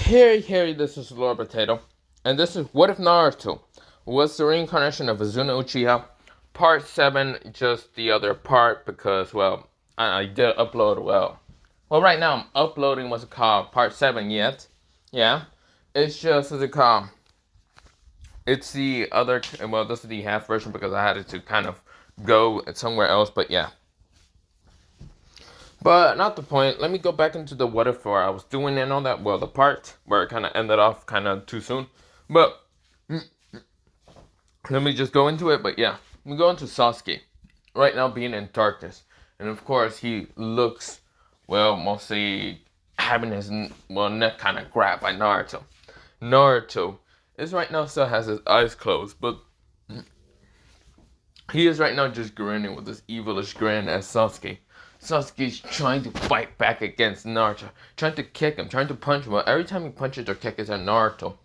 Hey, this is Lord Potato, and this is What If Naruto was the reincarnation of Izuna Uchiha, part 7, just the other part, because, well, I did upload, well, right now I'm uploading what's it called, part 7 yet, yeah, it's just, what's it called, it's the other, well, this is the half version, because I had to kind of go somewhere else, but yeah. But not the point. Let me go back into the what if where I was doing and all that. Well, the part where it kind of ended off kind of too soon. But let me just go into it. But yeah, we go into Sasuke right now being in darkness, and of course he looks well, mostly having his neck kind of grabbed by Naruto. Naruto is right now still has his eyes closed, but he is right now just grinning with this evilish grin as Sasuke. Sasuke's trying to fight back against Naruto, trying to kick him, trying to punch him, but every time he punches or kicks at Naruto,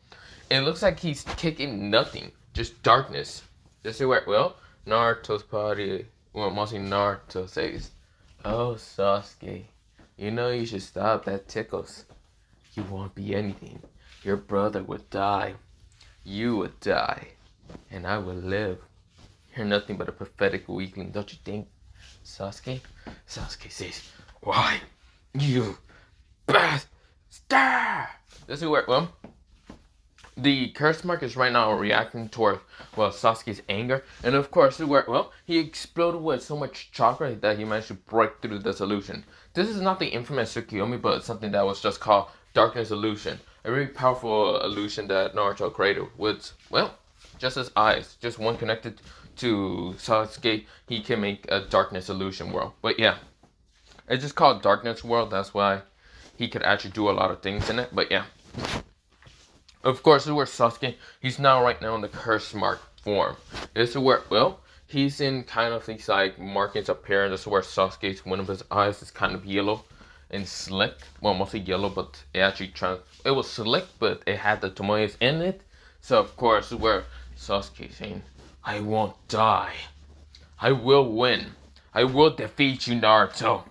it looks like he's kicking nothing, just darkness. This is where, well, Naruto's party, well, mostly Naruto says, "Oh, Sasuke, you know you should stop, that tickles. You won't be anything. Your brother would die. You would die. And I would live. You're nothing but a pathetic weakling, don't you think, Sasuke?" Sasuke says, "Why, you bastard!" This is where, well, the curse mark is right now reacting toward, well, Sasuke's anger. And of course, this is where, well, he exploded with so much chakra that he managed to break through this illusion. This is not the infamous Tsukuyomi, but it's something that was just called Darkness Illusion. A very powerful illusion that Naruto created with, well, just his eyes. Just one connected to Sasuke, he can make a darkness illusion world. But yeah, it's just called darkness world. That's why he could actually do a lot of things in it. But yeah, of course, this is where Sasuke, he's now right now in the curse mark form. This is where, well, he's in kind of these like markings up here. This is where Sasuke's, one of his eyes is kind of yellow and slick. Well, mostly yellow, but it actually it was slick, but it had the tomoes in it. So of course, this is where Sasuke's saying, "I won't die. I will win. I will defeat you, Naruto."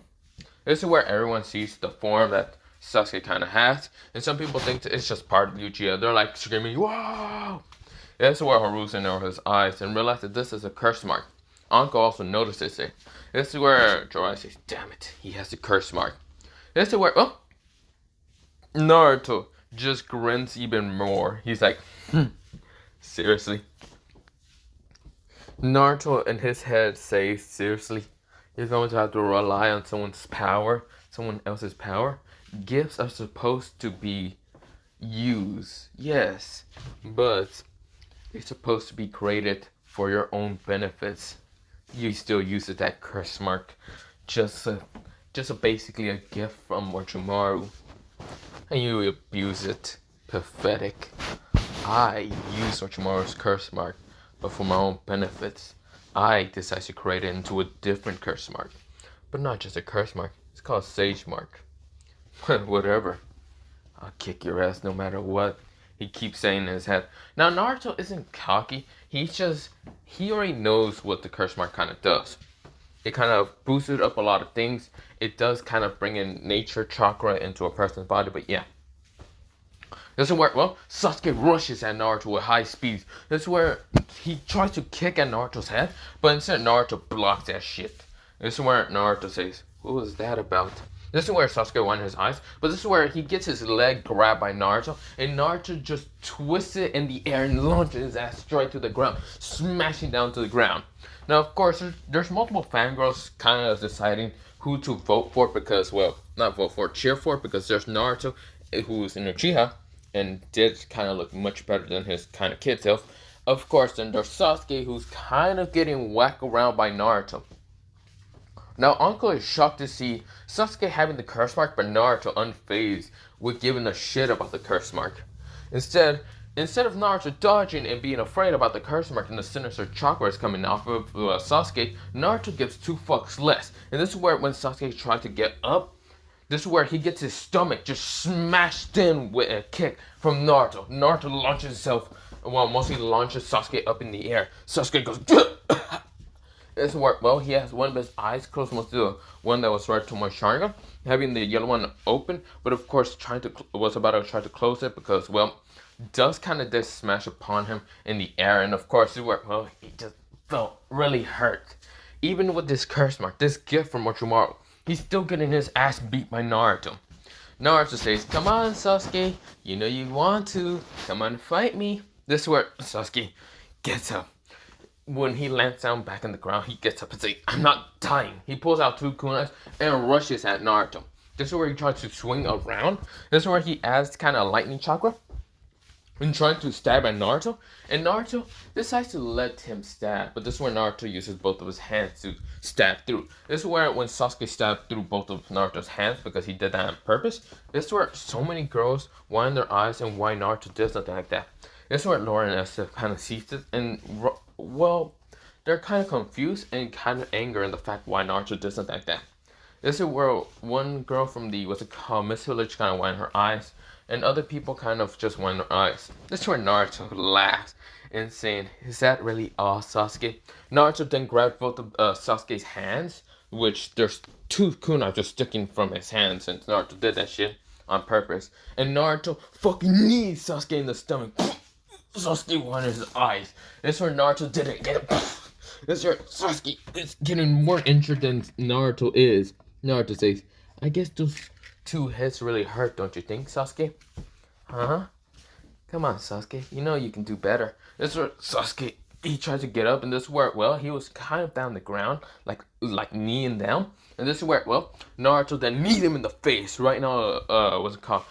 This is where everyone sees the form that Sasuke kind of has. And some people think it's just part of Uchiha. They're like screaming, "Whoa!" This is where Harusen over his eyes and realized that this is a curse mark. Anko also notices it. This is where Jiraiya says, "Damn it, he has a curse mark." This is where, well, Naruto just grins even more. He's like, seriously? Naruto in his head says, seriously, you're going to have to rely on someone's power, someone else's power? Gifts are supposed to be used, yes, but it's supposed to be created for your own benefits. You still use it, that curse mark, just basically a gift from Orochimaru, and you abuse it. Pathetic. I use Orochimaru's curse mark, but for my own benefits, I decided to create it into a different curse mark. But not just a curse mark, it's called Sage Mark. Whatever. I'll kick your ass no matter what. He keeps saying in his head. Now, Naruto isn't cocky. He already knows what the curse mark kind of does. It kind of boosted up a lot of things. It does kind of bring in nature chakra into a person's body, but yeah. This is where, well, Sasuke rushes at Naruto with high speed. This is where he tries to kick at Naruto's head, but instead Naruto blocks that shit. This is where Naruto says, "What was that about?" This is where Sasuke won his eyes, but this is where he gets his leg grabbed by Naruto, and Naruto just twists it in the air and launches his ass straight to the ground, smashing down to the ground. Now, of course, there's multiple fangirls kind of deciding who to vote for because, well, not vote for, cheer for, because there's Naruto, who's in Uchiha, and did kind of look much better than his kind of kid self. Of course, then there's Sasuke, who's kind of getting whacked around by Naruto. Now, Uncle is shocked to see Sasuke having the curse mark, but Naruto unfazed with giving a shit about the curse mark. Instead of Naruto dodging and being afraid about the curse mark and the sinister chakras coming off of Sasuke, Naruto gives 2 fucks less. And this is where when Sasuke tried to get up, this is where he gets his stomach just smashed in with a kick from Naruto. Naruto launches himself, well, mostly launches Sasuke up in the air. Sasuke goes, this is where, well, he has one of his eyes closed, mostly the one that was right to my Sharingan. having the yellow one open, but of course was about to try to close it because, well, dust kind of did smash upon him in the air, and of course well, he just felt really hurt. Even with this curse mark, this gift from Orochimaru, he's still getting his ass beat by Naruto. Naruto says, "Come on, Sasuke, you know you want to. Come on, fight me." This is where Sasuke gets up. When he lands down back on the ground, he gets up and says, "I'm not dying." He pulls out two kunais and rushes at Naruto. This is where he tries to swing around. This is where he adds kind of lightning chakra and trying to stab at Naruto. And Naruto decides to let him stab. But this is where Naruto uses both of his hands to stab through. This is where when Sasuke stabbed through both of Naruto's hands because he did that on purpose. This is where so many girls wind their eyes and why Naruto does something like that. This is where Laura and Esther kind of sees it and, well, they're kind of confused and kind of angry in the fact why Naruto does something like that. This is where one girl from the, Miss Village kind of wind her eyes, and other people kind of just wind their eyes. This is where Naruto laughs and saying, "Is that really all, Sasuke?" Naruto then grabs both of Sasuke's hands, which there's two kunai just sticking from his hands, since Naruto did that shit on purpose. And Naruto fucking knees Sasuke in the stomach. Sasuke wanted his eyes. This is where Naruto did it again. This is where Sasuke is getting more injured than Naruto is. Naruto says, "I guess those two hits really hurt, don't you think, Sasuke?" Huh? Come on, Sasuke. You know you can do better. This is where Sasuke, he tried to get up, and this is where, well, he was kind of down the ground, like kneeing down. And this is where, well, Naruto then kneed him in the face. Right now, what's it called?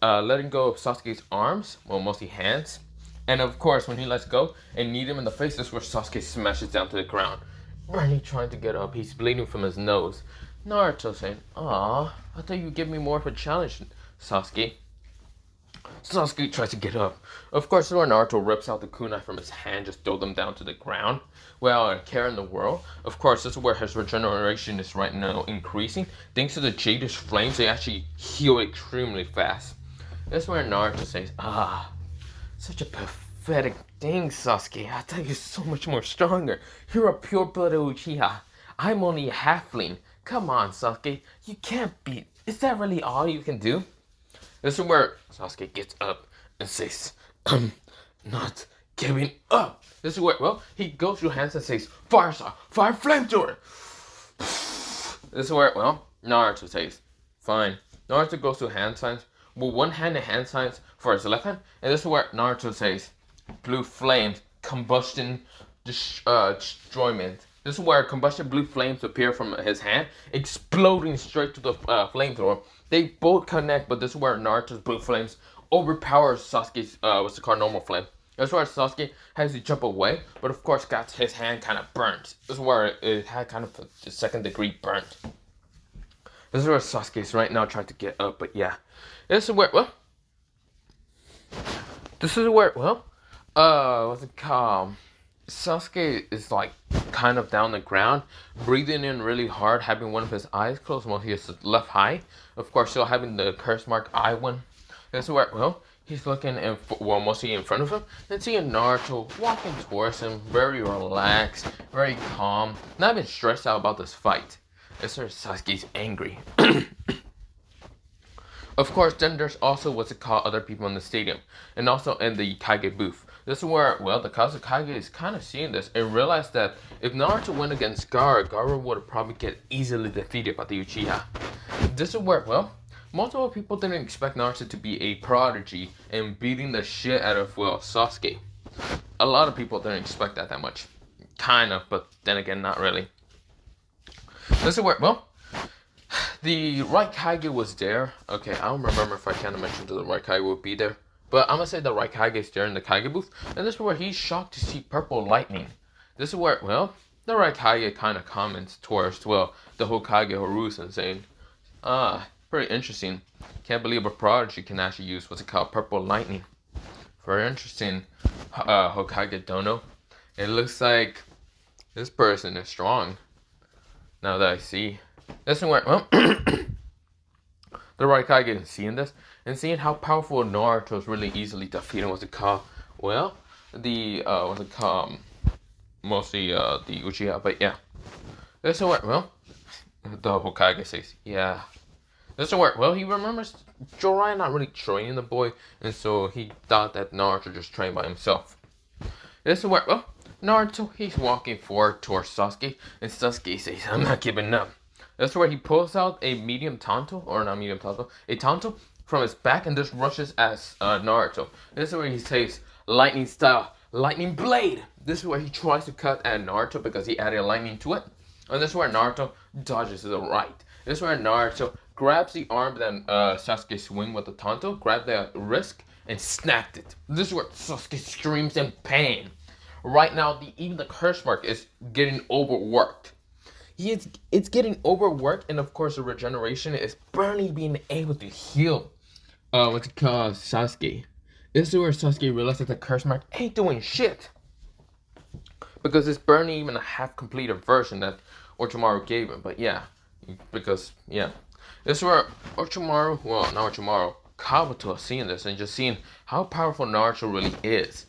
Letting go of Sasuke's arms, well, mostly hands. And of course, when he lets go and kneed him in the face, this is where Sasuke smashes down to the ground. Barney trying to get up. He's bleeding from his nose. Naruto saying, "Aw, I thought you'd give me more of a challenge, Sasuke." Sasuke tries to get up. Of course, where Naruto rips out the kunai from his hand, just throw them down to the ground. Well, care in the world. Of course, this is where his regeneration is right now increasing. Thanks to the Jadish flames, they actually heal extremely fast. This is where Naruto says, "Ah, such a pathetic thing, Sasuke. I thought you're so much more stronger. You're a pure-blooded Uchiha. I'm only a halfling. Come on, Sasuke. You can't beat. Is that really all you can do?" This is where Sasuke gets up and says, "I'm not giving up." This is where, well, he goes through hands and says, "Fire Star, fire flamethrower." This is where, well, Naruto says, "Fine." Naruto goes through hand signs, with one hand and hand signs for his left hand. And this is where Naruto says, "Blue flames, combustion, destroyment." This is where combustion blue flames appear from his hand, exploding straight to the flamethrower. They both connect, but this is where Naruto's blue flames overpowers Sasuke's normal flame. This is where Sasuke has to jump away, but of course got his hand kind of burnt. This is where it had kind of a second degree burnt. This is where Sasuke is right now trying to get up, but yeah. This is where, well, what's it called? Sasuke is like kind of down the ground, breathing in really hard, having one of his eyes closed, mostly his left eye. Of course, still having the curse mark eye one. This is where, well, he's looking mostly in front of him, and seeing Naruto walking towards him, very relaxed, very calm, not even stressed out about this fight. This is where Sasuke's angry. Of course, then there's also what's it called, other people in the stadium, and also in the Kage booth. This is where, well, the Kazekage is kind of seeing this and realized that if Naruto went against Gaara would probably get easily defeated by the Uchiha. This is where, well, multiple people didn't expect Naruto to be a prodigy and beating the shit out of, well, Sasuke. A lot of people didn't expect that much. Kind of, but then again, not really. This is where, well, the Raikage was there. Okay, I don't remember if I kind of mentioned that the Raikage would be there. But I'm going to say the Raikage is there in the Kage booth. And this is where he's shocked to see purple lightning. This is where, well, the Raikage kind of comments towards, well, the Hokage Horusen saying, pretty interesting. Can't believe a prodigy can actually use what's it called, purple lightning. Very interesting, Hokage Dono. It looks like this person is strong. Now that I see. This is where, well, the Raikage is seeing this and seeing how powerful Naruto is really easily defeating what's it called, well, the mostly the Uchiha, but yeah. This is where, well, the Hokage says, "Yeah, This is where, well, he remembers Jiraiya not really training the boy, and so he thought that Naruto just trained by himself. This is where, well, Naruto, he's walking forward towards Sasuke, and Sasuke says, I'm not giving up. That's where he pulls out a medium tanto, or not medium tanto, a tanto from his back and just rushes at Naruto. This is where he says, lightning style, lightning blade. This is where he tries to cut at Naruto because he added lightning to it. And this is where Naruto dodges to the right. This is where Naruto grabs the arm that Sasuke swing with the tanto, grabbed the wrist, and snapped it. This is where Sasuke screams in pain. Right now, even the curse mark is getting overworked. It's getting overworked, and of course the regeneration is barely being able to heal what's it called, Sasuke. This is where Sasuke realizes the curse mark ain't doing shit, because it's barely even a half completed version that Orochimaru gave him. But yeah, because yeah, this is where Orochimaru, well, not Orochimaru, Kabuto is seeing this and just seeing how powerful Naruto really is.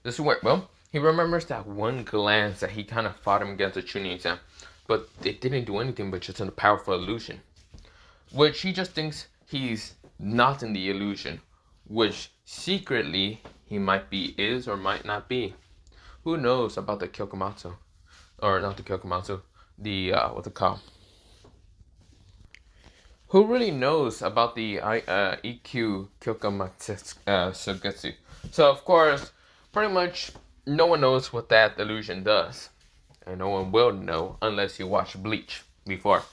This is where, well, he remembers that one glance that he kind of fought him against the Chunin exam, but it didn't do anything but just a powerful illusion, which he just thinks he's not in the illusion, which secretly he might be, is, or might not be. Who knows about the Kyokumatsu, or not the Kyokumatsu, the what's it called? Who really knows about the EQ Kyokumatsu Sugetsu? So of course, pretty much no one knows what that illusion does. And no one will know unless you watch Bleach before.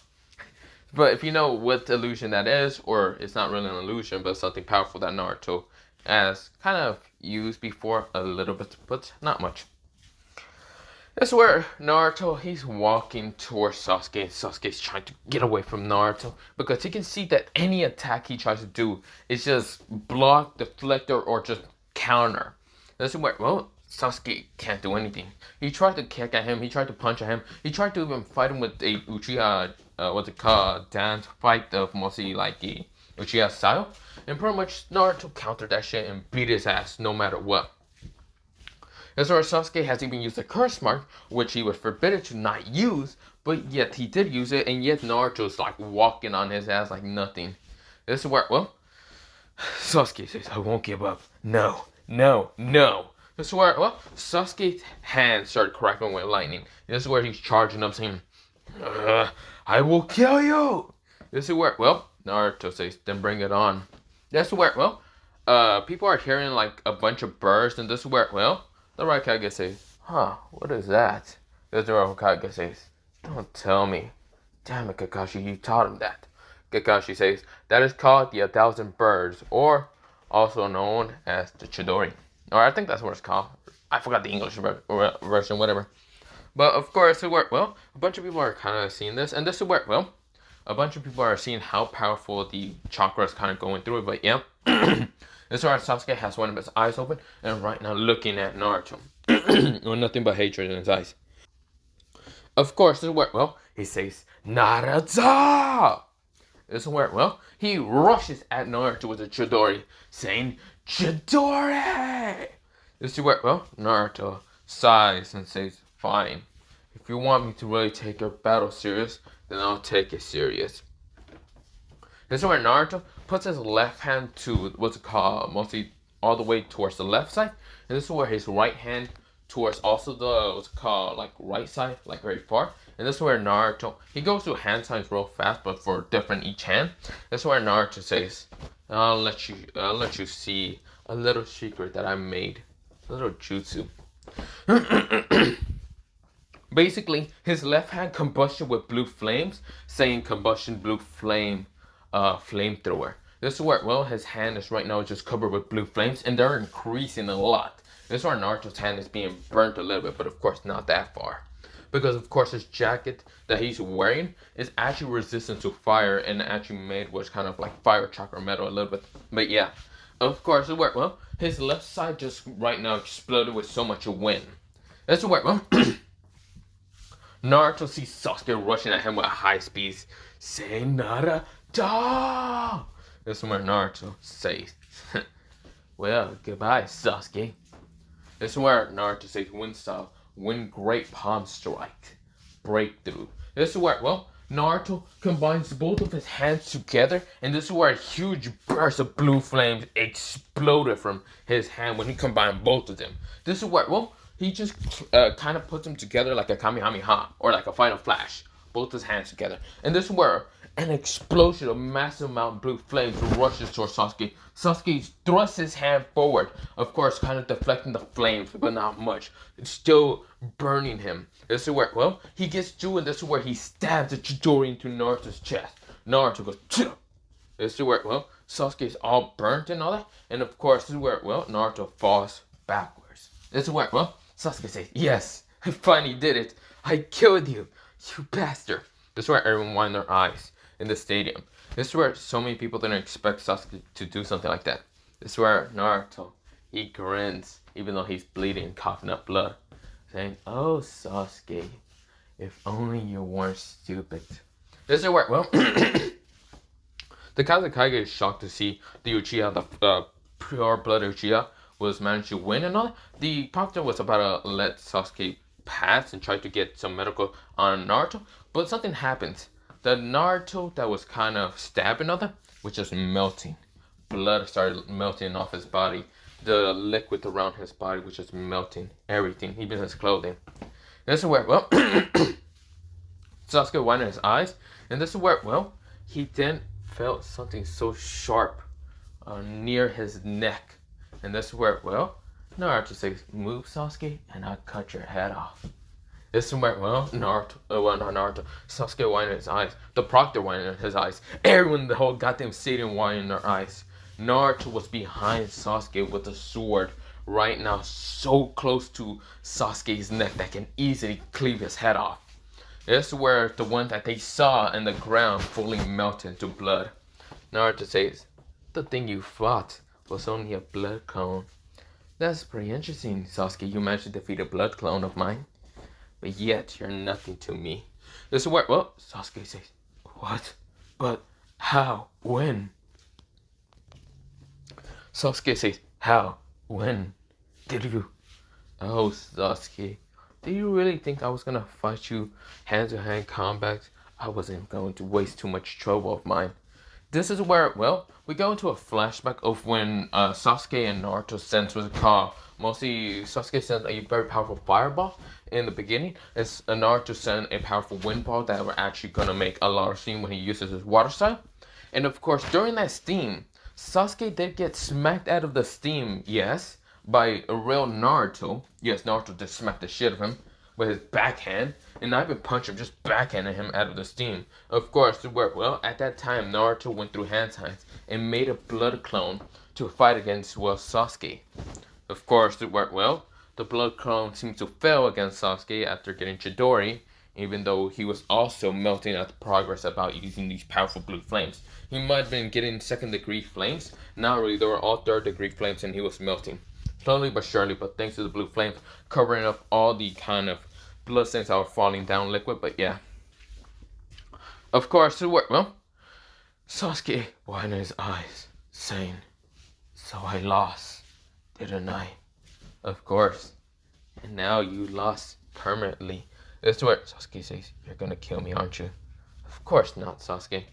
But if you know what illusion that is, or it's not really an illusion, but something powerful that Naruto has kind of used before a little bit, but not much. That's where Naruto, he's walking towards Sasuke, and Sasuke's trying to get away from Naruto, because he can see that any attack he tries to do is just block, deflect, or just counter. That's where, well, Sasuke can't do anything. He tried to kick at him, he tried to punch at him, he tried to even fight him with a Uchiha, what's it called, dance fight of mostly like the Uchiha style. And pretty much Naruto countered that shit and beat his ass no matter what. That's where Sasuke has even used a curse mark, which he was forbidden to not use, but yet he did use it, and yet Naruto's like walking on his ass like nothing. This is where, well, Sasuke says, I won't give up. No, no, no. This is where, well, Sasuke's hands started crackling with lightning. This is where he's charging up, saying, I will kill you. This is where, well, Naruto says, then bring it on. That's where, well, people are hearing like a bunch of birds, and this is where, well, the Raikage says, what is that? This is where Hokage says, don't tell me. Damn it, Kakashi, you taught him that. Kakashi says, that is called the 1,000 birds, or also known as the Chidori. Or I think that's what it's called. I forgot the English version, whatever. But of course, it worked well. A bunch of people are kind of seeing this, and this will work well. A bunch of people are seeing how powerful the chakra is kind of going through it. But yeah, this is where Sasuke has one of his eyes open, and right now looking at Naruto, with nothing but hatred in his eyes. Of course, this will work well. He says, Naruto! This will work well. He rushes at Naruto with a Chidori, saying, Chidori! This is where, well, Naruto sighs and says, fine. If you want me to really take your battle serious, then I'll take it serious. This is where Naruto puts his left hand to what's it called, mostly all the way towards the left side. And this is where his right hand towards also the what's it called, like right side, like very far. And this is where Naruto, he goes through hand signs real fast, but for different each hand. This is where Naruto says, I'll let you see a little secret that I made. A little jutsu. Basically, his left hand combustion with blue flames, saying combustion blue flame, flamethrower. This is where, well, his hand is right now just covered with blue flames, and they're increasing a lot. This is where Naruto's hand is being burnt a little bit, but of course not that far. Because of course his jacket that he's wearing is actually resistant to fire, and actually made what's kind of like fire chakra metal a little bit. But yeah, of course it worked well. His left side just right now exploded with so much wind. That's what well. Naruto sees Sasuke rushing at him with high speeds, saying Naruto. This is where Naruto says, well, goodbye, Sasuke. This is where Naruto says wind style, wind great palm strike, breakthrough. This is where, well, Naruto combines both of his hands together, and this is where a huge burst of blue flames exploded from his hand when he combined both of them. This is where, well, he just kind of puts them together like a Kamehameha or like a Final Flash. Both his hands together. And this is where an explosion of massive amount of blue flames rushes towards Sasuke. Sasuke thrusts his hand forward, of course, kind of deflecting the flames, but not much. It's still burning him. This is where, well, he gets through, and this is where he stabs a Chidori into Naruto's chest. Naruto goes, Chih! This is where, well, Sasuke is all burnt and all that. And of course, this is where, well, Naruto falls backwards. This is where, well, Sasuke says, yes, I finally did it. I killed you, you bastard. This is where everyone widened their eyes in the stadium. This is where so many people didn't expect Sasuke to do something like that. This is where Naruto, he grins, even though he's bleeding and coughing up blood, saying, oh, Sasuke, if only you weren't stupid. This is where, well, the Kazekage is shocked to see the Uchiha, the pure blood Uchiha, was managed to win and all that. The Proctor was about to let Sasuke pass and try to get some medical on Naruto, but something happens. The Naruto that was kind of stabbing all that was just melting. Blood started melting off his body. The liquid around his body was just melting. Everything, even his clothing. This is where, well, Sasuke widened his eyes, and this is where, well, he then felt something so sharp near his neck. And this is where, well, Naruto says, move, Sasuke, and I'll cut your head off. This is where, well, not Naruto, Sasuke widened his eyes. The Proctor widened his eyes. Everyone in the whole goddamn stadium widened their eyes. Naruto was behind Sasuke with a sword right now so close to Sasuke's neck that can easily cleave his head off. This is where the one that they saw in the ground fully melted into blood. Naruto says, the thing you fought was only a blood clone. That's pretty interesting, Sasuke. You managed to defeat a blood clone of mine. But yet, you're nothing to me. This is where, well, Sasuke says, what? But how? When? Sasuke says, how? When? Did you? Oh, Sasuke. Do you really think I was gonna fight you hand-to-hand combat? I wasn't going to waste too much trouble of mine. This is where, well, we go into a flashback of when Sasuke and Naruto sent was called. Mostly, Sasuke sent a very powerful fireball in the beginning. As Naruto sent a powerful wind ball that were actually gonna make a lot of steam when he uses his water style. And of course, during that steam, Sasuke did get smacked out of the steam, yes, by a real Naruto. Yes, Naruto did smack the shit of him with his backhand, and not even punch him, just backhanded him out of the steam. Of course, it worked well. At that time, Naruto went through hand signs and made a blood clone to fight against, well, Sasuke. Of course, it worked well. The blood clone seemed to fail against Sasuke after getting Chidori, even though he was also melting at the progress about using these powerful blue flames. He might have been getting second-degree flames. Not really, they were all third-degree flames and he was melting. Slowly but surely, but thanks to the blue flames covering up all the kind of bloodstains that were falling down liquid, but yeah. Of course, it worked well. Sasuke widened his eyes, saying, so I lost, didn't I? Of course. And now you lost permanently. This is where Sasuke says, you're gonna kill me, aren't you? Of course not, Sasuke.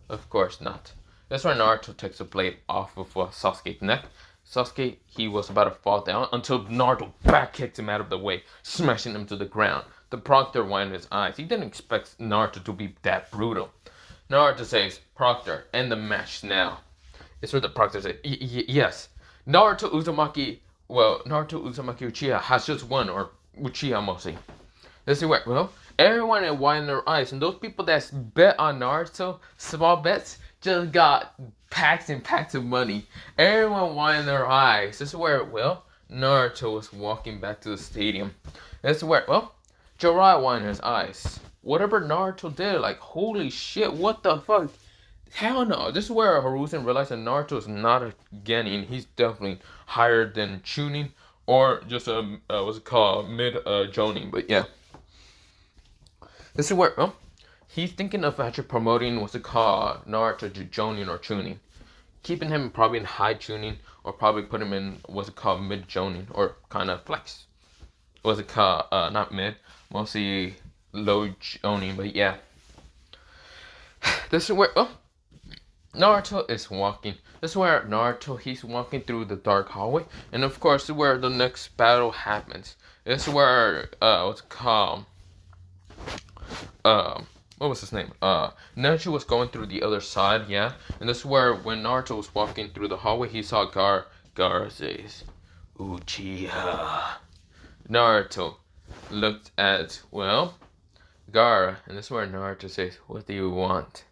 Of course not. That's where Naruto takes the blade off of Sasuke's neck. Sasuke, he was about to fall down until Naruto back kicked him out of the way, smashing him to the ground. The Proctor widened his eyes. He didn't expect Naruto to be that brutal. Naruto says, Proctor, end the match now. It's where the Proctor says, yes. Naruto Uzumaki Uchiha has just won, or Uchiha mostly. This is where, well, everyone had widened their eyes, and those people that bet on Naruto, small bets, just got packs and packs of money. Everyone widened their eyes. This is where, well, Naruto was walking back to the stadium. This is where, well, Jiraiya widened his eyes. Whatever Naruto did, like, holy shit, what the fuck? Hell no. This is where Hiruzen realized that Naruto is not a Genin. He's definitely higher than Chunin, or just a, what's it called, mid-Jonin, but yeah. This is where, well, he's thinking of actually promoting what's it called, Naruto to Jonin or Chunin. Keeping him probably in high Chunin, or probably put him in what's it called, mid Jonin, or kind of flex. What's it called, not mid, mostly low Jonin, but yeah. This is where Naruto is walking. This is where Naruto he's walking through the dark hallway, and of course, this is where the next battle happens. This is where what's it called? What was his name? Neji was going through the other side, yeah. And this is where when Naruto was walking through the hallway, he saw Gara says, Uchiha. Naruto looked at, well, Gara, and this is where Naruto says, what do you want?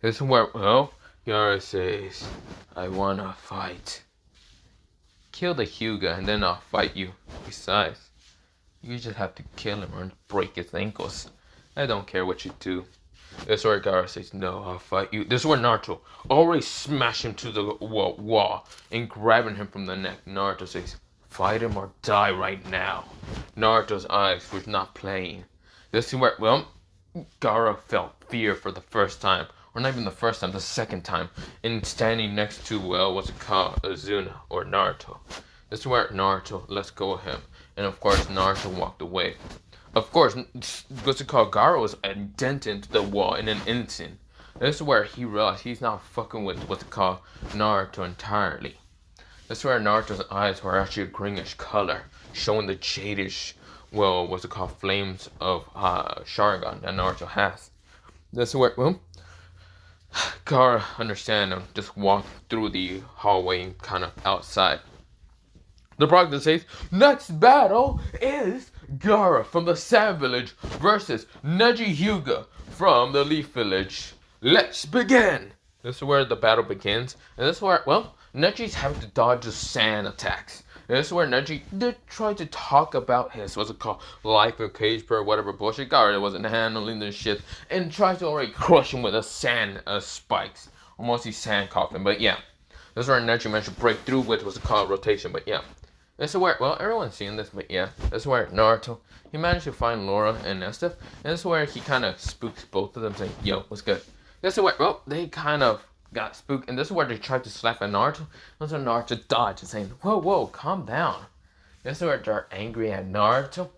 This is where, well, Gara says, I wanna fight. Kill the Hyuga and then I'll fight you. Besides, you just have to kill him or break his ankles. I don't care what you do. This is where Gara says, no, I'll fight you. This is where Naruto already smashed him to the wall and grabbing him from the neck. Naruto says, fight him or die right now. Naruto's eyes were not playing. This is where, well, Gara felt fear for the first time. Or not even the first time, the second time. And standing next to, well, what's it called? Izuna or Naruto. This is where Naruto lets go of him. And of course, Naruto walked away. Of course, what's it called? Gara was dented into the wall in an instant. This is where he realized he's not fucking with what's it called Naruto entirely. This is where Naruto's eyes were actually a greenish color, showing the jadish, well, what's it called, flames of Sharingan that Naruto has. This is where, well, Gara understand and just walked through the hallway and kind of outside. The Proctor says, next battle is Gara from the Sand Village versus Neji Hyuga from the Leaf Village. Let's begin! This is where the battle begins. And this is where, well, Neji's having to dodge the sand attacks. And this is where Neji did try to talk about his, what's it called, life of cage bird, whatever bullshit. Gara wasn't handling this shit. And tries to already crush him with a sand spikes. Almost he's sand coffin, but yeah. This is where Neji managed to break through with what's it called rotation, but yeah. This is where, well, everyone's seen this, but yeah. This is where Naruto, he managed to find Laura and Estef. And this is where he kind of spooks both of them, saying, yo, what's good? This is where, well, they kind of got spooked. And this is where they tried to slap at Naruto. And so Naruto dodged and saying, whoa, calm down. This is where they're angry at Naruto.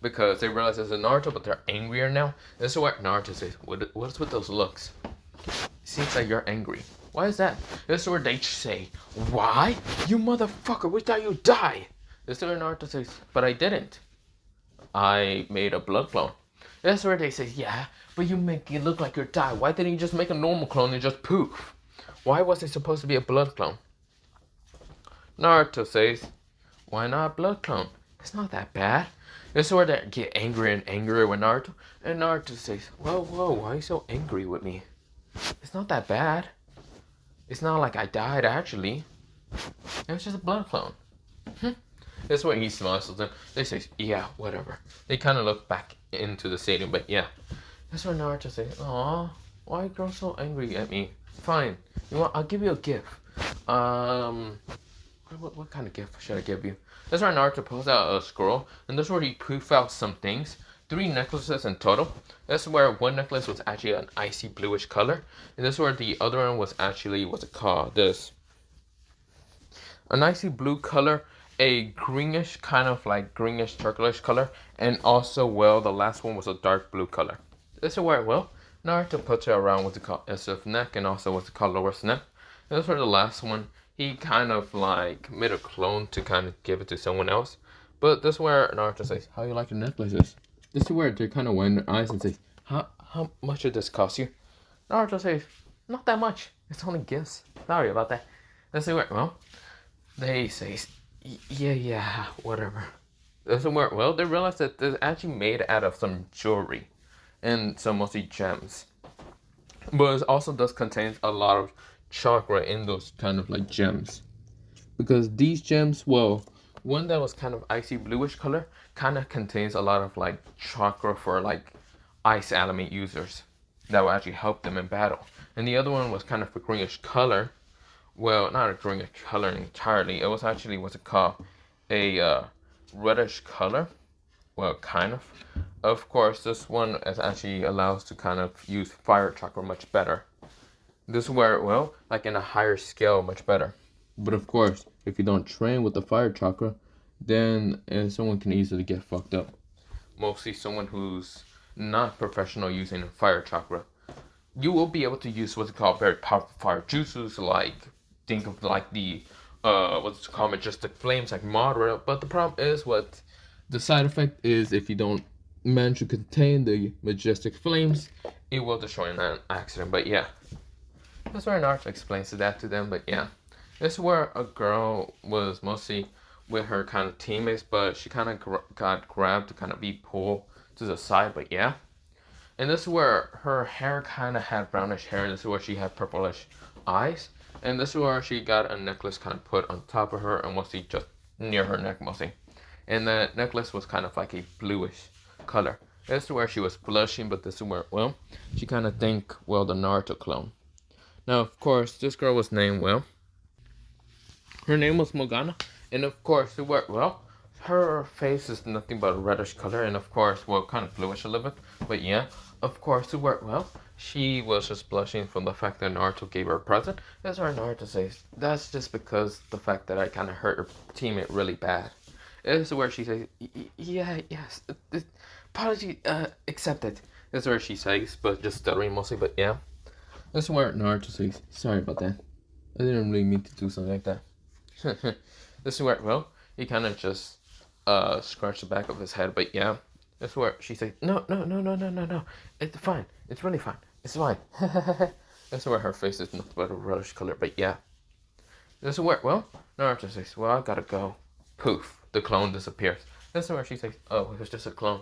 Because they realize it's a Naruto, but they're angrier now. This is where Naruto says, what's with those looks? Seems like you're angry. Why is that? This is where they say, why? You motherfucker, we thought you'd die. This is where Naruto says, but I didn't. I made a blood clone. This is where they say, yeah, but you make it look like you die. Why didn't you just make a normal clone and just poof? Why was it supposed to be a blood clone? Naruto says, why not a blood clone? It's not that bad. This is where they get angrier and angrier with Naruto. And Naruto says, whoa, why are you so angry with me? It's not that bad. It's not like I died, actually. It was just a blood clone. That's when he smiles at them. They say, yeah, whatever. They kind of look back into the stadium, but yeah. That's when Naruto says, aw, why are you girls so angry at me? Fine. You want? I'll give you a gift. What kind of gift should I give you? That's where Naruto pulls out a scroll, and that's where he poof out some things. 3 necklaces in total. That's where one necklace was actually an icy bluish color. And this is where the other one was actually, what's it called? This. An icy blue color, a greenish, kind of like greenish turquoise color. And also, well, the last one was a dark blue color. This is where, well, Naruto puts it around what's it called, Estef's neck and also what's it called, Laura's neck. And this is where the last one, he kind of like made a clone to kind of give it to someone else. But this is where Naruto says, how you like your necklaces? This is where they're kind of widen their eyes and say, how much did this cost you? Naruto says, not that much. It's only gifts. Sorry about that. This is where, well, they say, yeah, whatever. This is where, well, they realize that they're actually made out of some jewelry and some mostly gems. But it also does contain a lot of chakra in those kind of like gems. Because these gems, well, one that was kind of icy bluish color kind of contains a lot of like chakra for like ice element users that will actually help them in battle. And the other one was kind of a greenish color. Well, not a greenish color entirely. It was actually, what's it called? A reddish color. Well, kind of. Of course, this one is actually allows to kind of use fire chakra much better. This is where, well, like in a higher scale, much better. But of course, if you don't train with the fire chakra, then someone can easily get fucked up. Mostly someone who's not professional using fire chakra. You will be able to use what's called very powerful fire jutsus, like think of like the what's called majestic flames, like Madara. But the problem is what the side effect is if you don't manage to contain the majestic flames, it will destroy in an accident. But yeah, that's where Naruto explains that to them. But yeah, this is where a girl was mostly with her kind of teammates, but she kind of got grabbed to kind of be pulled to the side. But yeah. And this is where her hair kind of had brownish hair, and this is where she had purplish eyes. And this is where she got a necklace kind of put on top of her, and mostly just near her neck, mostly. And the necklace was kind of like a bluish color. This is where she was blushing, but this is where, well, she kind of think, well, the Naruto clone. Now, of course, this girl was named, well, her name was Morgana. And of course, it worked well. Her face is nothing but a reddish color, and of course, well, kind of bluish a little bit. But yeah, of course, it worked well. She was just blushing from the fact that Naruto gave her a present. That's why Naruto says, that's just because the fact that I kind of hurt her teammate really bad. This is where she says, yeah, yes, apology, accepted. That's where she says, but just stuttering mostly, but yeah. That's where Naruto says, sorry about that. I didn't really mean to do something like that. This is where, well, he kind of just scratched the back of his head, but yeah. That's where she said, no, it's fine, it's really fine, it's fine. That's where her face is nothing but a reddish color, but yeah. This is where, well, Naruto says, well, I gotta go. Poof, the clone disappears. That's where she says, oh, it was just a clone.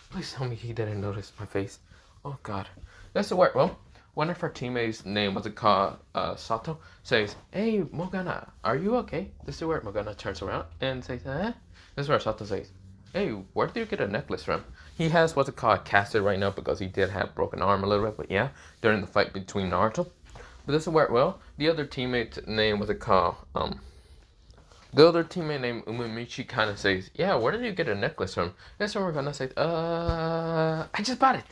Please tell me he didn't notice my face. Oh god. That's where, well, one of her teammates' name was called Sato, says, hey, Morgana, are you okay? This is where Morgana turns around and says, eh? This is where Sato says, hey, where did you get a necklace from? He has what's it called casted right now because he did have broken arm a little bit, but yeah, during the fight between Naruto. But this is where, well, the other teammate name was called, the other teammate named Umemichi kind of says, yeah, where did you get a necklace from? That's where we're gonna say, I just bought it.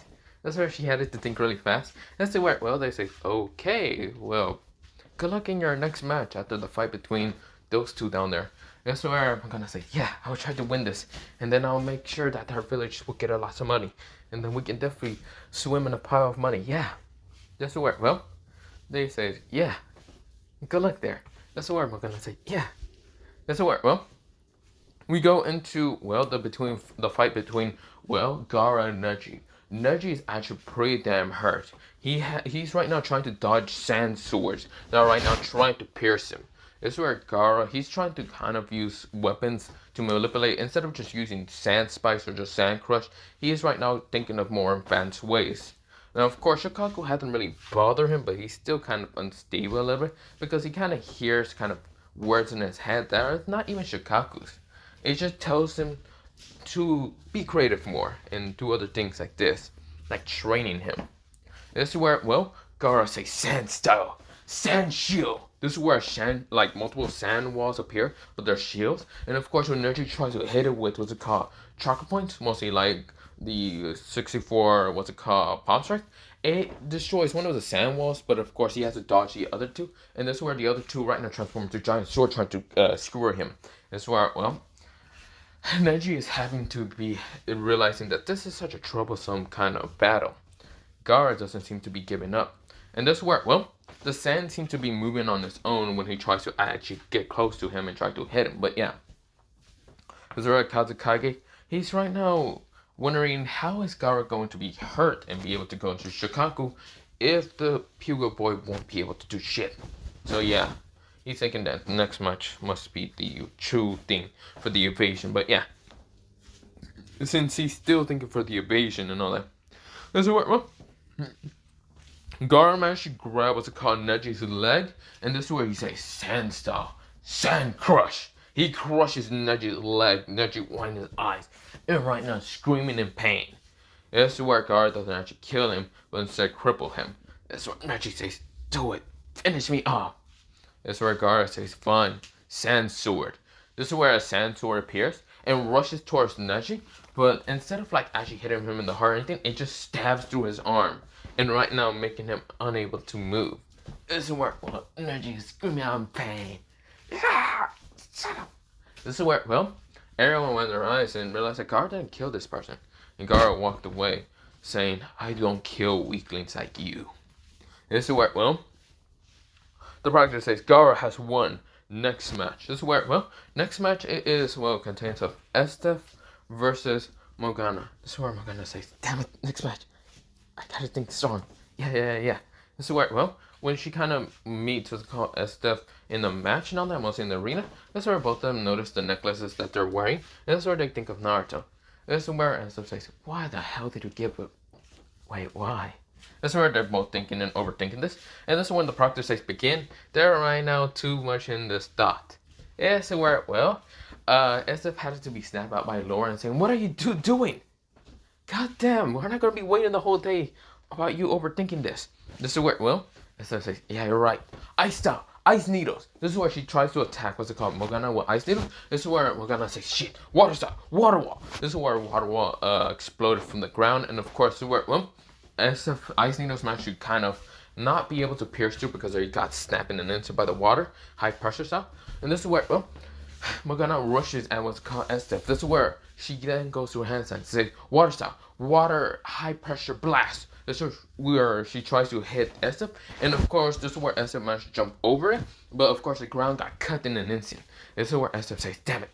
That's where she had it to think really fast. That's where, well, they say, okay, well, good luck in your next match after the fight between those two down there. That's where I'm gonna say, yeah, I'll try to win this. And then I'll make sure that our village will get a lot of money. And then we can definitely swim in a pile of money. Yeah. That's where, well, they say, yeah, good luck there. That's where I'm gonna say, yeah. That's where, well, we go into, well, the fight between, well, Gaara and Neji. Neji is actually pretty damn hurt. He's right now trying to dodge sand swords that are right now trying to pierce him. This is where Gaara, he's trying to kind of use weapons to manipulate. Instead of just using sand spikes or just sand crush, he is right now thinking of more advanced ways. Now, of course, Shikaku hasn't really bothered him, but he's still kind of unstable a little bit because he kind of hears kind of words in his head that are not even Shikaku's. It just tells him to be creative more and do other things like this, like training him. This is where, well, Gaara says sand style, sand shield. This is where like multiple sand walls appear with their shields, and of course when Neji tries to hit it with what's it called, chakra points, mostly like the 64 what's it called, palm strike, it destroys one of the sand walls, but of course he has to dodge the other two, and this is where the other two right now transform into giant sword trying to skewer him. This is where, well, Neji is having to be realizing that this is such a troublesome kind of battle. Gaara doesn't seem to be giving up. And this is where, well, the sand seems to be moving on its own when he tries to actually get close to him and try to hit him. But yeah. This is where Kazukage, he's right now wondering how is Gaara going to be hurt and be able to go into Shikaku if the Pugo Boy won't be able to do shit. So yeah. He's thinking that the next match must be the true thing for the evasion. But yeah, since he's still thinking for the evasion and all that, this is where, well, Gaara managed to grab what's it called, Neji's leg, and this is where he says sand style, sand crush. He crushes Neji's leg, Neji winding his eyes, and right now screaming in pain. This is where Gaara doesn't actually kill him, but instead cripple him. This is where Neji says, do it, finish me off. This is where Gaara says, fine, sand sword. This is where a sand sword appears and rushes towards Neji, but instead of like actually hitting him in the heart or anything, it just stabs through his arm, and right now making him unable to move. This is where, well, Neji is screaming out in pain. Shut up. This is where, well, everyone went their eyes and realized that Gaara didn't kill this person. and Gara walked away, saying, I don't kill weaklings like you. This is where, well, the project says Gara has won. Next match. This is where, well, next match it is, well, contains of Estef versus Morgana. This is where Morgana says, damn it, next match. I gotta think strong. Yeah. This is where, well, when she kind of meets what's called Estef in the match and all that, mostly in the arena, this is where both of them notice the necklaces that they're wearing, and this is where they think of Naruto. This is where Estef says, why the hell did you give it? Wait, why? This is where they're both thinking and overthinking this. And this is when the proctor says begin. They're right now too much in this thought. This is where, well, Estef had to be snapped out by Laura and saying, what are you doing? God damn, we're not going to be waiting the whole day about you overthinking this. This is where, well, Estef says, yeah, you're right. Ice style, ice needles. This is where she tries to attack, what's it called, Morgana with ice needles. This is where Morgana says, shit, water style, water wall. This is where water wall exploded from the ground. And of course, this is where, well, Estef ice needles managed to kind of not be able to pierce through because they got snapped in an instant by the water, high pressure style. And this is where, well, Morgana rushes at what's called Estef. This is where she then goes to her hand sign and says, water style, water, high pressure blast. This is where she tries to hit Estef. And of course, this is where Estef managed to jump over it. But of course, the ground got cut in an instant. This is where Estef says, damn it,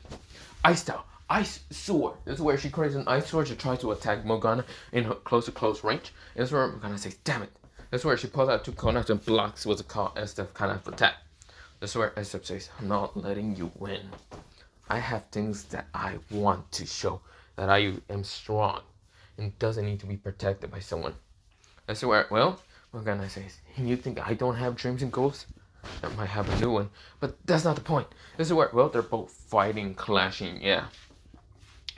ice style, ice sword. This is where she creates an ice sword to try to attack Morgana in her close range. And this is where Morgana says, damn it. This is where she pulls out two contacts and blocks what's called Estef kind of attack. This is where Estef says, I'm not letting you win. I have things that I want to show that I am strong and doesn't need to be protected by someone. This is where, well, Morgana says, you think I don't have dreams and goals? I might have a new one, but that's not the point. This is where, well, they're both fighting, clashing, yeah.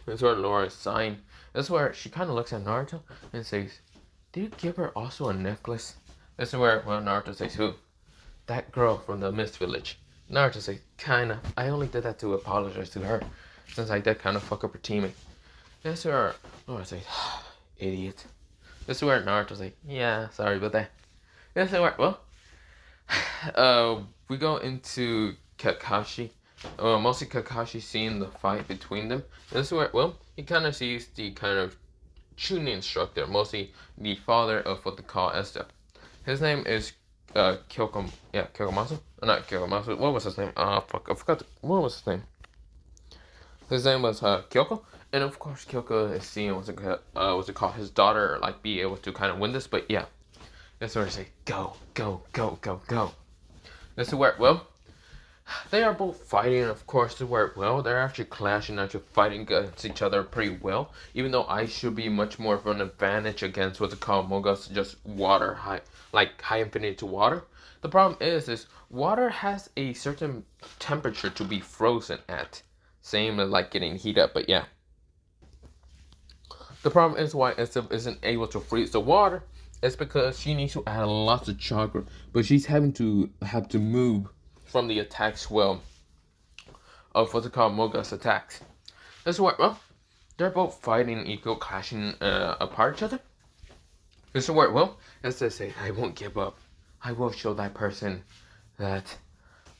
This is where Laura is sighing. This is where she kind of looks at Naruto and says, did you give her also a necklace? This is where, well, Naruto says, who? That girl from the Mist Village. Naruto says, kinda. I only did that to apologize to her, since I did kind of fuck up her teammate. This is where Laura says, idiot. This is where Naruto's like, yeah, sorry about that. This is where, well, we go into Kakashi. Mostly Kakashi seeing the fight between them. This is where, well, he kind of sees the kind of tuning instructor, mostly the father of what they call Estef. His name is Kyokomasu? Not Kyokomasu. What was his name? Fuck, I forgot. What was his name? His name was Kyoko. And of course, Kyoko is seeing what's it called, his daughter, like, be able to kind of win this. But yeah, that's where they say, go. This is where, well, they are both fighting, and of course, this is where, well, they're actually clashing, actually fighting against each other pretty well. Even though I should be much more of an advantage against what's it called, Moga's just water, high infinity to water. The problem is water has a certain temperature to be frozen at. Same as like getting heat up, but yeah. The problem is why Estef isn't able to freeze the water. It's because she needs to add lots of chakra, but she's having to move from the attack swell of what's it called, Moga's attacks. That's why, well, they're both fighting, equal, clashing apart each other. This is where, well, as they say, I won't give up. I will show that person that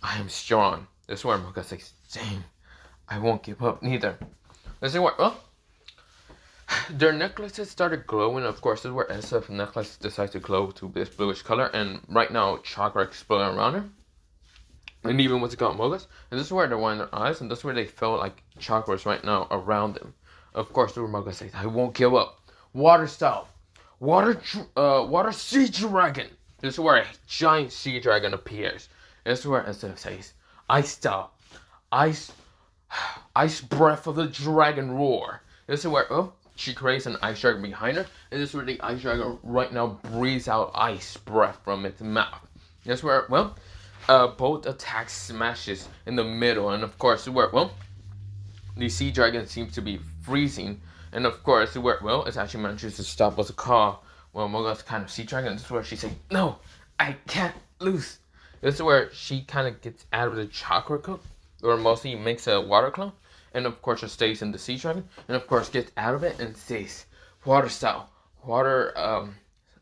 I am strong. This is where Moga says, same. I won't give up neither. This is where, well, their necklaces started glowing. Of course, this is where Estef's necklace decides to glow to this bluish color. And right now, chakra exploding around her. And even what's it called, Moga's. And this is where they're wearing their eyes. And this is where they feel like chakras right now around them. Of course, the Moga says, I won't give up. Water style. Water sea dragon. This is where a giant sea dragon appears. This is where Estef says, ice style. Ice breath of the dragon roar. This is where, oh, she creates an ice dragon behind her. And this is where the ice dragon right now breathes out ice breath from its mouth. This is where, well, both attacks smashes in the middle. And of course, where, well, the sea dragon seems to be freezing. And of course, where, well, it actually manages to stop what's it called, well, Moga's kind of sea dragon. This is where she says, no, I can't lose. This is where she kind of gets out of the chakra coat, or mostly makes a water clone. And of course, it stays in the sea dragon. And of course, gets out of it and says, water style, water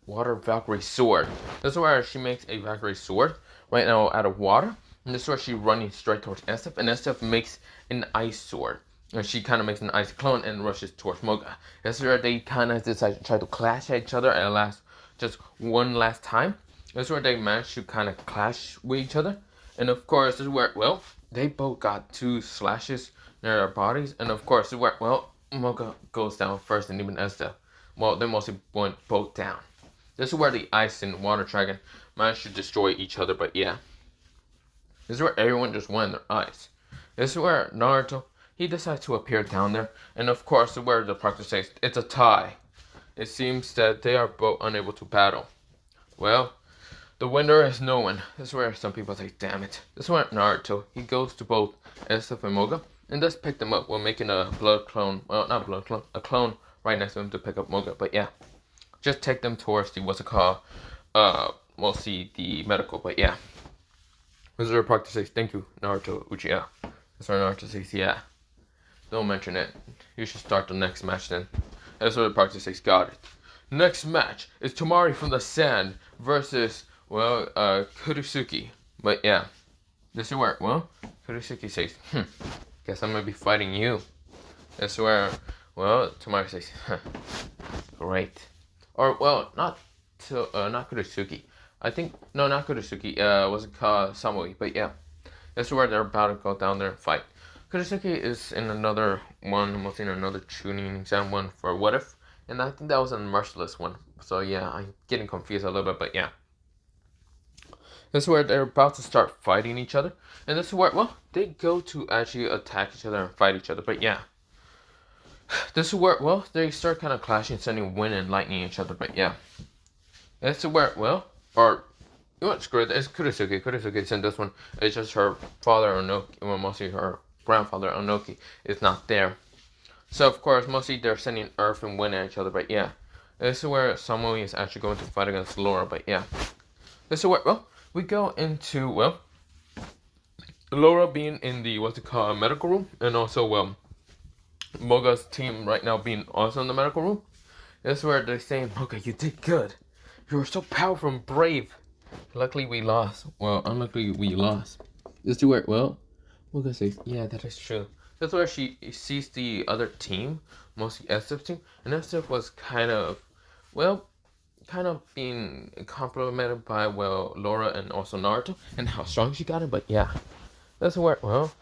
Valkyrie sword. This is where she makes a Valkyrie sword right now out of water. And this is where she's running straight towards Estef. And Estef makes an ice sword. And she kind of makes an icy clone and rushes towards Moga. This is where they kind of decide to try to clash at each other at last, just one last time. This is where they manage to kind of clash with each other. And of course, this is where, well, they both got 2 slashes near their bodies. And of course, this is where, well, Moga goes down first and even Esther. Well, they mostly went both down. This is where the ice and water dragon managed to destroy each other, but yeah. This is where everyone just won their ice. This is where Naruto, he decides to appear down there, and of course, where the practice says it's a tie. It seems that they are both unable to battle. Well, the winner is no one. This is where some people say, damn it. This is where Naruto, he goes to both Esther and Moga, and does pick them up while making a blood clone, well, not blood clone, a clone right next to him to pick up Moga, but yeah. Just take them towards the, what's it called, we'll see the medical, but yeah. This is where practice says, thank you, Naruto Uchiha. That's where Naruto says, yeah. Don't mention it. You should start the next match then. That's what the practice says, got it. Next match is Tamari from the Sand versus, well, Kurisuki. But yeah. This is where, well, Kurisuki says, guess I'm gonna be fighting you. That's where, well, Tamari says, great. Or, well, not Kurisuki. I think, no, not Kurisuki. Was it called Samui? But yeah. That's where they're about to go down there and fight. Kurisuki is in another one, almost in another tuning exam one for What If. And I think that was a merciless one. So yeah, I'm getting confused a little bit, but yeah. This is where they're about to start fighting each other. And this is where, well, they go to actually attack each other and fight each other, but yeah. This is where, well, they start kind of clashing, sending wind and lightning at each other, but yeah. This is where, well, or, you know what, screw it, it's Kurisuki. Kurisuki sent this one. It's just her father, Onoki, well, mostly her grandfather, Onoki, is not there. So, of course, mostly they're sending earth and wind at each other, but yeah. This is where Samui is actually going to fight against Laura, but yeah. This is where, well, we go into, well, Laura being in the, what's it called, medical room, and also, well, Moga's team right now being also in the medical room. This is where they're saying, Moga, you did good. You were so powerful and brave. Luckily we lost. Well, unluckily we lost. This is where, well, Moga says, yeah, that is true. That's where she sees the other team, mostly Esther's team, and Esther was kind of, well, kind of being complimented by, well, Laura and also Naruto, and how strong she got it, but yeah. That's where, well,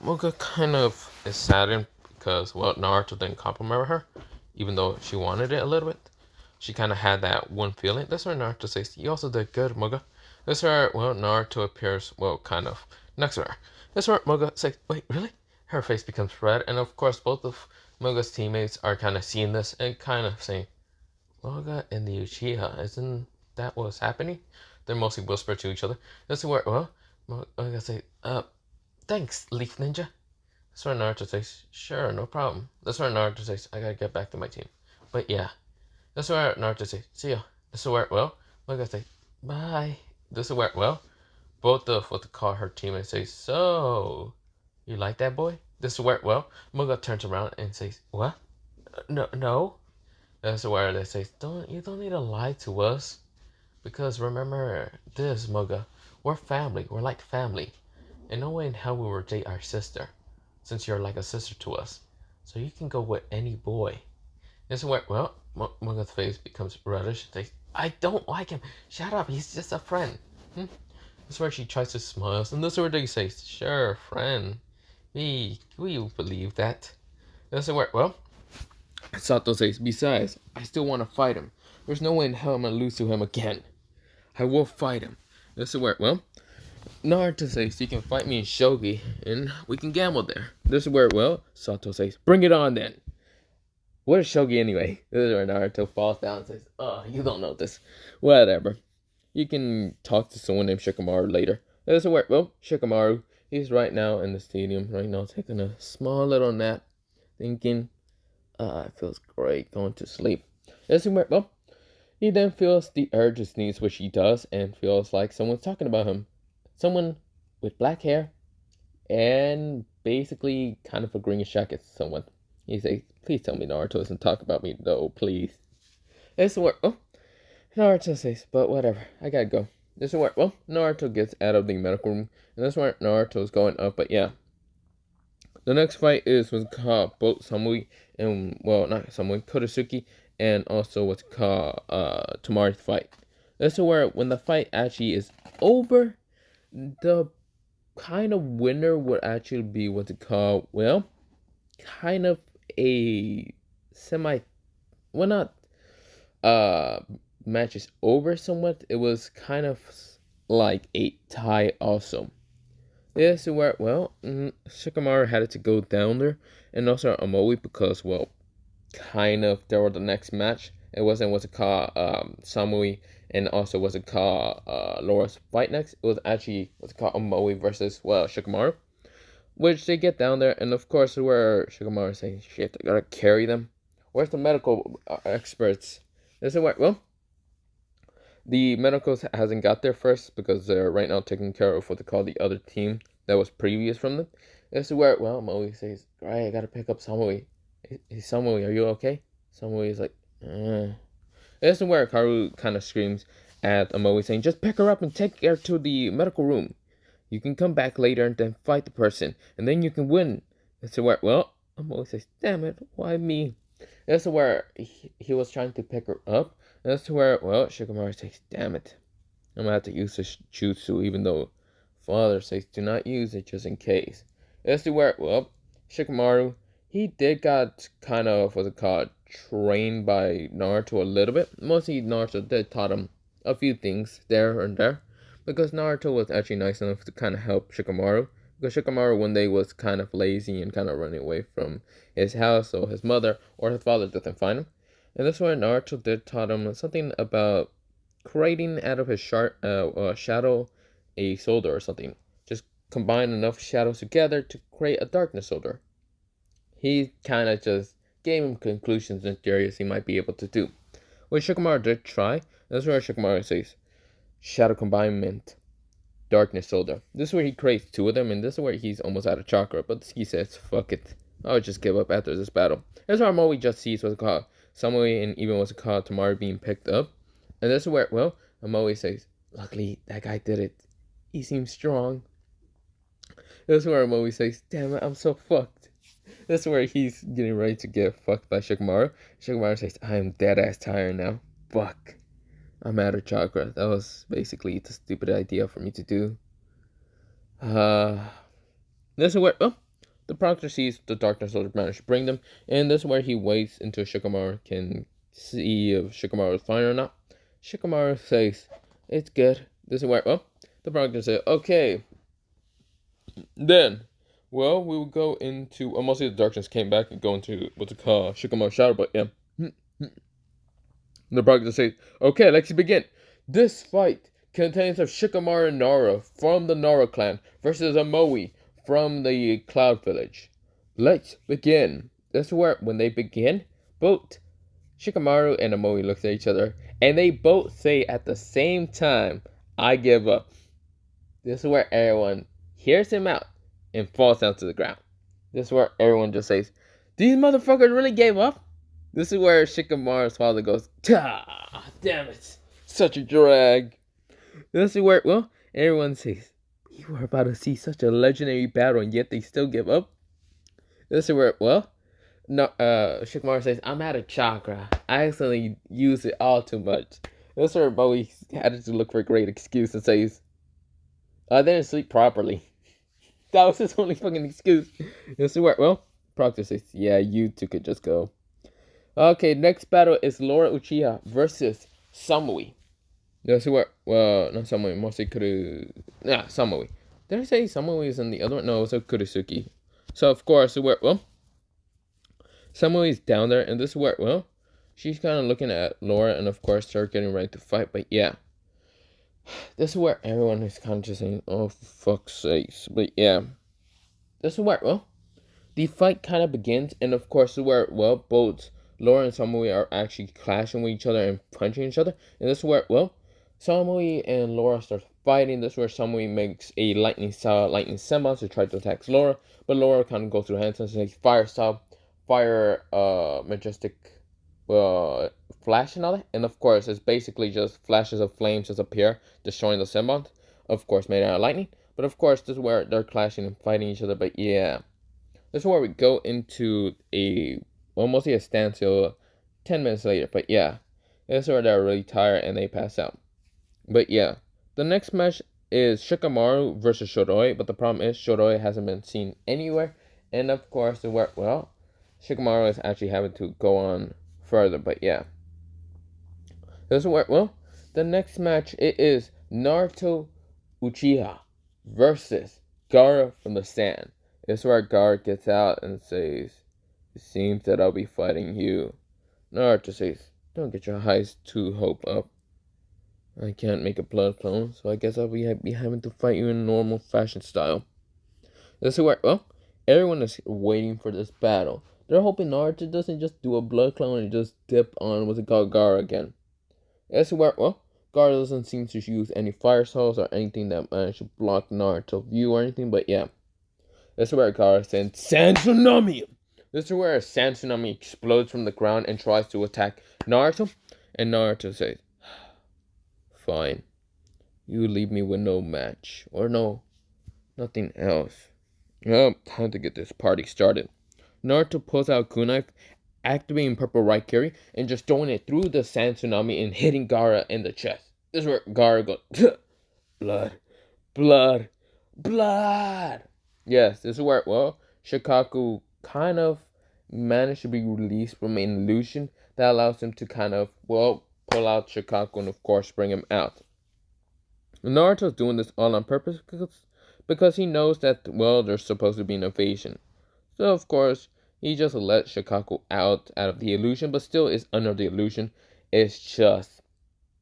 Moga kind of is saddened because, well, Naruto didn't compliment her, even though she wanted it a little bit. She kind of had that one feeling. That's where Naruto says, you also did good, Moga. That's where, well, Naruto appears, well, kind of next to her. That's where Moga says, wait, really? Her face becomes red, and of course, both of Moga's teammates are kind of seeing this and kind of saying, Moga and the Uchiha, isn't that what's happening? They're mostly whisper to each other. That's where, well, Moga says, thanks, Leaf Ninja. That's where Naruto says, sure, no problem. That's where Naruto says, I gotta get back to my team. But yeah. That's where Naruto says, see ya. This is where, well, Moga says, bye. This is where, well, both of what to call her teammates say, so, you like that boy? This is where, well, Moga turns around and says, what? No. That's where they say, you don't need to lie to us. Because remember this, Moga, we're family. We're like family. And no way in hell we will date our sister, since you're like a sister to us. So you can go with any boy. This is where, well, Moga's face becomes reddish and says, I don't like him. Shut up, he's just a friend. This is where she tries to smile. And this is where they say, sure, friend. We believe that. This is where, well, Sato says, besides, I still want to fight him. There's no way in hell I'm going to lose to him again. I will fight him. This is where, well, Naruto says, you can fight me in Shogi, and we can gamble there. This is where, well, Sato says, bring it on then. What is Shogi anyway? This is where Naruto falls down and says, oh, you don't know this. Whatever. You can talk to someone named Shikamaru later. This is where, well, Shikamaru, he's right now in the stadium, right now taking a small little nap, thinking, it feels great going to sleep. This is where, well, he then feels the urge to sneeze, which he does, and feels like someone's talking about him. Someone with black hair, and basically kind of a greenish jacket to someone. He says, please tell me Naruto doesn't talk about me, though, please. This is where, oh, Naruto says, but whatever, I gotta go. This is where, well, Naruto gets out of the medical room, and this is where Naruto's going up, but yeah. The next fight is what's called both Samui and, well, not Samui, Kotosuki, and also what's called Tamari's fight. This is where when the fight actually is over, the kind of winner would actually be what's it called, well, kind of a semi, well, not match is over somewhat. It was kind of like a tie also. This is where, well, Shikamaru had to go down there, and also Amoe because, well, kind of there were the next match. It wasn't what's it called Samui, and also what's it called Laura's fight next. It was actually what's it called Amoe versus, well, Shikamaru, which they get down there, and of course where Shikamaru is saying, shit, I gotta carry them. Where's the medical experts? This is where, well, the medicals hasn't got there first because they're right now taking care of what they call the other team that was previous from them. This is where, well, Moe says, alright, I gotta pick up Samui. Hey, Samui, are you okay? Samui is like, This is where Karu kind of screams at Moe saying, just pick her up and take her to the medical room. You can come back later and then fight the person, and then you can win. This is where, well, Moe says, damn it, why me? This is where he was trying to pick her up. That's where, well, Shikamaru says, damn it. I'm gonna have to use this jutsu, even though father says do not use it just in case. That's where, well, Shikamaru, he did got kind of, what's it called, trained by Naruto a little bit. Mostly Naruto did taught him a few things there and there. Because Naruto was actually nice enough to kind of help Shikamaru. Because Shikamaru one day was kind of lazy and kind of running away from his house, so his mother or his father didn't find him. And that's why Naruto did taught him something about creating out of his shadow a soldier or something. Just combine enough shadows together to create a darkness soldier. He kind of just gave him conclusions and theories he might be able to do. Which Shikamaru did try. That's where Shikamaru says, shadow combinement, darkness soldier. This is where he creates two of them, and this is where he's almost out of chakra. But he says, fuck it. I'll just give up after this battle. That's where Moe just sees what's called Samui and even what's called Tamari being picked up. And this is where, well, Moe says, luckily that guy did it. He seems strong. This is where Moe says, damn it, I'm so fucked. This is where he's getting ready to get fucked by Shikamaru. Shikamaru says, I am dead ass tired now. Fuck. I'm out of chakra. That was basically the stupid idea for me to do. This is where, well, the proctor sees the darkness soldier manage to bring them, and this is where he waits until Shikamaru can see if Shikamaru is fine or not. Shikamaru says, it's good. This is where, well, the proctor says, okay. Then, well, we will go into, mostly the darkness came back and go into what's it called, Shikamaru's shadow, but yeah. The proctor says, okay, let's begin. This fight contains of Shikamaru and Nara from the Nara clan versus Amoe from the Cloud Village. Let's begin. That's where, when they begin, both Shikamaru and Amoe look at each other, and they both say at the same time, I give up. This is where everyone hears him out and falls down to the ground. This is where everyone just says, these motherfuckers really gave up? This is where Shikamaru's father goes, ah, damn it, such a drag. This is where, well, everyone says, you were about to see such a legendary battle and yet they still give up. This is where, well, no, Shikamaru says, I'm out of chakra. I accidentally used it all too much. This is where Bowie had to look for a great excuse and says, I didn't sleep properly. That was his only fucking excuse. This is where, well, Proctor says, yeah, you two could just go. Okay, next battle is Laura Uchiha versus Samui. This is where, well, not Samui, mostly Samui. Did I say Samui is in the other one? No, it was a Kurisuki. So, of course, where, well, Samui is down there, and this is where, well, she's kind of looking at Laura, and of course, they're getting ready to fight, but yeah. This is where everyone is kind of just saying, oh, for fuck's sakes. But yeah. This is where, well, the fight kind of begins, and of course, this is where, well, both Laura and Samui are actually clashing with each other and punching each other. And this is where, well, Samui and Laura start fighting. This is where Samui makes a lightning symbol to try to attack Laura. But Laura kind of goes through hands and says, fire style, fire, majestic, flash and all that. And of course, it's basically just flashes of flames just appear, destroying the symbol. Of course, made out of lightning. But of course, this is where they're clashing and fighting each other. But yeah. This is where we go into a, well, mostly a standstill 10 minutes later. But yeah, this is where they're really tired and they pass out. But yeah, the next match is Shikamaru versus Shodoi. But the problem is Shodoi hasn't been seen anywhere. And of course, well, Shikamaru is actually having to go on further. But yeah, this is where, well, the next match, it is Naruto Uchiha versus Gaara from the sand. This is where Gaara gets out and says, "It seems that I'll be fighting you." Naruto says, "Don't get your highs too hope up. I can't make a blood clone, so I guess I'll be having to fight you in normal fashion style." This is where, well, everyone is waiting for this battle. They're hoping Naruto doesn't just do a blood clone and just dip on what's it called, Gaara again. This is where, well, Gaara doesn't seem to use any fire cells or anything that managed to block Naruto's view or anything, but yeah. This is where Gaara sends Sand Tsunami! This is where a Sand Tsunami explodes from the ground and tries to attack Naruto, and Naruto says, "Fine. You leave me with no match. Or no, nothing else. Well, time to get this party started." Naruto pulls out a kunai, activating purple Raikiri, and just throwing it through the Sand Tsunami and hitting Gaara in the chest. This is where Gaara goes, "Blood, blood, blood." Yes, this is where, well, Shikaku kind of managed to be released from an illusion that allows him to kind of, well, pull out Shikaku and, of course, bring him out. Naruto's doing this all on purpose because he knows that, well, there's supposed to be an invasion. So, of course, he just let Shikaku out of the illusion, but still is under the illusion. It's just,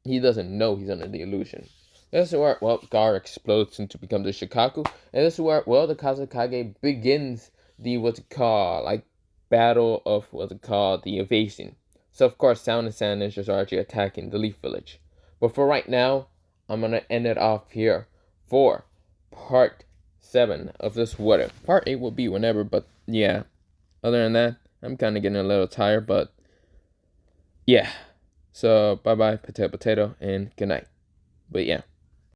he doesn't know he's under the illusion. This is where, well, Gaara explodes into become the Shikaku. And this is where, well, the Kazekage begins the, what's it called, like, battle of, what's it called, the invasion. So, of course, Sound and Sand Ninjas are actually attacking the Leaf Village. But for right now, I'm going to end it off here for part 7 of this What If. Part 8 will be whenever, but yeah. Other than that, I'm kind of getting a little tired, but yeah. So, bye-bye, potato, and good night. But yeah.